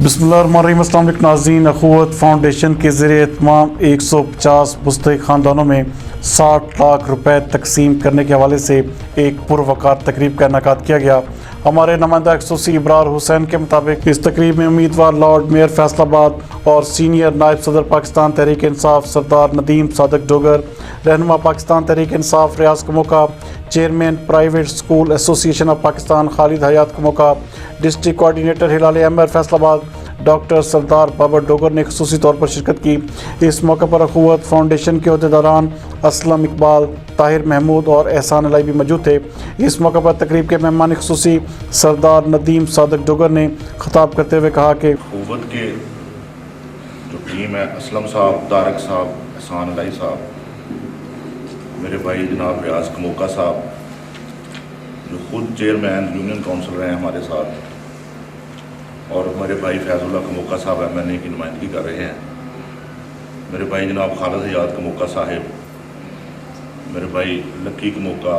بسم اللہ الرحمن الرحیم۔ السلام علیکم ناظرین، اخوت فاؤنڈیشن کے زیر اہتمام 150 مستحق خاندانوں میں 60 لاکھ روپے تقسیم کرنے کے حوالے سے ایک پروقار تقریب کا انعقاد کیا گیا۔ ہمارے نمائندہ خصوصی ابرار حسین کے مطابق اس تقریب میں امیدوار لارڈ میئر فیصل آباد اور سینئر نائب صدر پاکستان تحریک انصاف سردار ندیم صادق ڈوگر، رہنما پاکستان تحریک انصاف ریاض کموکا، چیئرمین پرائیویٹ اسکول ایسوسی ایشن آف پاکستان خالد حیات کموکا، ڈسٹرکٹ کوآرڈینیٹر ہلال احمر فیصل آباد ڈاکٹر سردار بابر ڈوگر نے خصوصی طور پر شرکت کی۔ اس موقع پر اخوت فاؤنڈیشن کے عہدیداران اسلم اقبال، طاہر محمود اور احسان الہی بھی موجود تھے۔ اس موقع پر تقریب کے مہمان خصوصی سردار ندیم صادق ڈوگر نے خطاب کرتے ہوئے کہا کہ اخوت کے جو ٹیم ہے، اسلم صاحب، طارق صاحب، احسان الہی صاحب، میرے بھائی جناب ریاض کموکا صاحب جو خود چیئرمین یونین کونسل رہے ہیں ہمارے ساتھ، اور میرے بھائی فیض اللہ کموکا صاحب MNA کی نمائندگی کر رہے ہیں، میرے بھائی جناب خالد حیات کموکا صاحب، میرے بھائی لکی کموکا،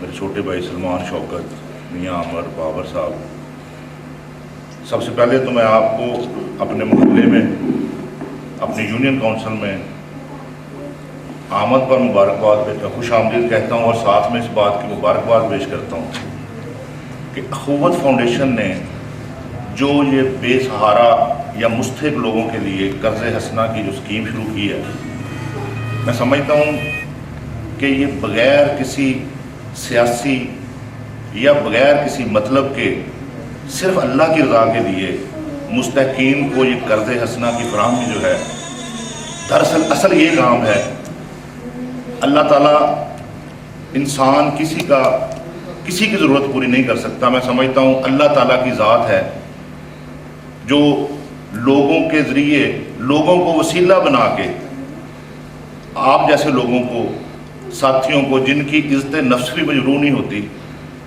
میرے چھوٹے بھائی سلمان شوکت، میاں عمر بابر صاحب۔ سب سے پہلے تو میں آپ کو اپنے محلے میں، اپنی یونین کونسل میں آمد پر مبارکباد خوش آمدید کہتا ہوں، اور ساتھ میں اس بات کی مبارکباد پیش کرتا ہوں کہ اخوت فاؤنڈیشن نے جو یہ بے سہارا یا مستحق لوگوں کے لیے قرض حسنہ کی جو اسکیم شروع کی ہے، میں سمجھتا ہوں کہ یہ بغیر کسی سیاسی یا بغیر کسی مطلب کے صرف اللہ کی رضا کے لیے مستحقین کو یہ قرض حسنہ کی فراہمی جو ہے، دراصل اصل یہ کام ہے۔ اللہ تعالیٰ انسان کسی کی ضرورت پوری نہیں کر سکتا۔ میں سمجھتا ہوں اللہ تعالیٰ کی ذات ہے جو لوگوں کے ذریعے لوگوں کو وسیلہ بنا کے آپ جیسے لوگوں کو، ساتھیوں کو جن کی عزت نفس بھی مجروح نہیں ہوتی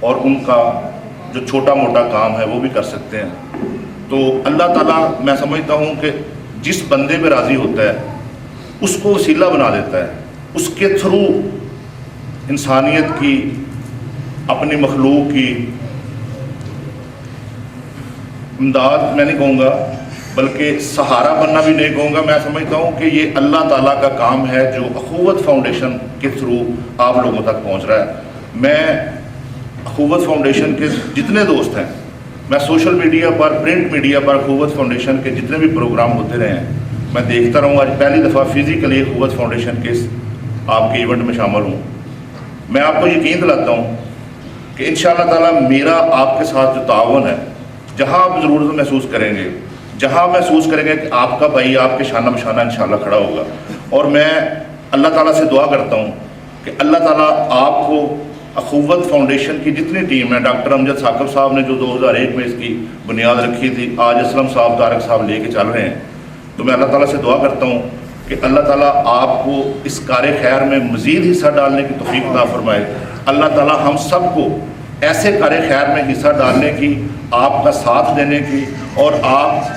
اور ان کا جو چھوٹا موٹا کام ہے وہ بھی کر سکتے ہیں، تو اللہ تعالیٰ میں سمجھتا ہوں کہ جس بندے پہ راضی ہوتا ہے اس کو وسیلہ بنا دیتا ہے، اس کے تھرو انسانیت کی، اپنی مخلوق کی امداد میں نہیں کہوں گا بلکہ سہارا بننا بھی نہیں کہوں گا۔ میں سمجھتا ہوں کہ یہ اللہ تعالیٰ کا کام ہے جو اخوت فاؤنڈیشن کے تھرو آپ لوگوں تک پہنچ رہا ہے۔ میں اخوت فاؤنڈیشن کے جتنے دوست ہیں، میں سوشل میڈیا پر، پرنٹ میڈیا پر اخوت فاؤنڈیشن کے جتنے بھی پروگرام ہوتے رہے ہیں میں دیکھتا رہوں۔ آج پہلی دفعہ فزیکلی اخوت فاؤنڈیشن کے آپ کے ایونٹ میں شامل ہوں۔ میں آپ کو یقین دلاتا ہوں کہ انشاءاللہ تعالیٰ میرا آپ کے ساتھ جو تعاون ہے، جہاں آپ ضرورت محسوس کریں گے، جہاں محسوس کریں گے کہ آپ کا بھائی آپ کے شانہ بشانہ انشاءاللہ کھڑا ہوگا، اور میں اللہ تعالیٰ سے دعا کرتا ہوں کہ اللہ تعالیٰ آپ کو اخوت فاؤنڈیشن کی جتنی ٹیم ہے، ڈاکٹر امجد ثاقب صاحب نے جو 2001 میں اس کی بنیاد رکھی تھی، آج اسلم صاحب، طارق صاحب لے کے چل رہے ہیں، تو میں اللہ تعالیٰ سے دعا کرتا ہوں کہ اللہ تعالیٰ آپ کو اس کار خیر میں مزید حصہ ڈالنے کی توفیق عطا فرمائے۔ اللہ تعالیٰ ہم سب کو ایسے کار خیر میں حصہ ڈالنے کی، آپ کا ساتھ دینے کی، اور آپ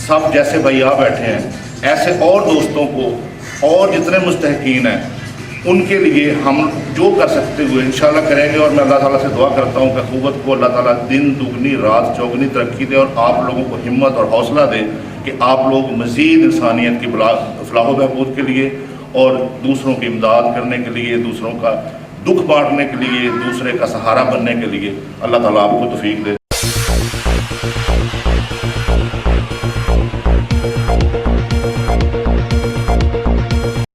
سب جیسے بھائی آ بیٹھے ہیں ایسے اور دوستوں کو، اور جتنے مستحقین ہیں ان کے لیے ہم جو کر سکتے ہوئے انشاءاللہ کریں گے۔ اور میں اللہ تعالیٰ سے دعا کرتا ہوں کہ اخوت کو اللہ تعالیٰ دن دگنی رات چوگنی ترقی دے، اور آپ لوگوں کو ہمت اور حوصلہ دے کہ آپ لوگ مزید انسانیت کی فلاح و بہبود کے لیے، اور دوسروں کی امداد کرنے کے لیے، دوسروں کا دکھ بانٹنے کے لیے، دوسرے کا سہارا بننے کے لیے اللہ تعالیٰ آپ کو توفیق دے۔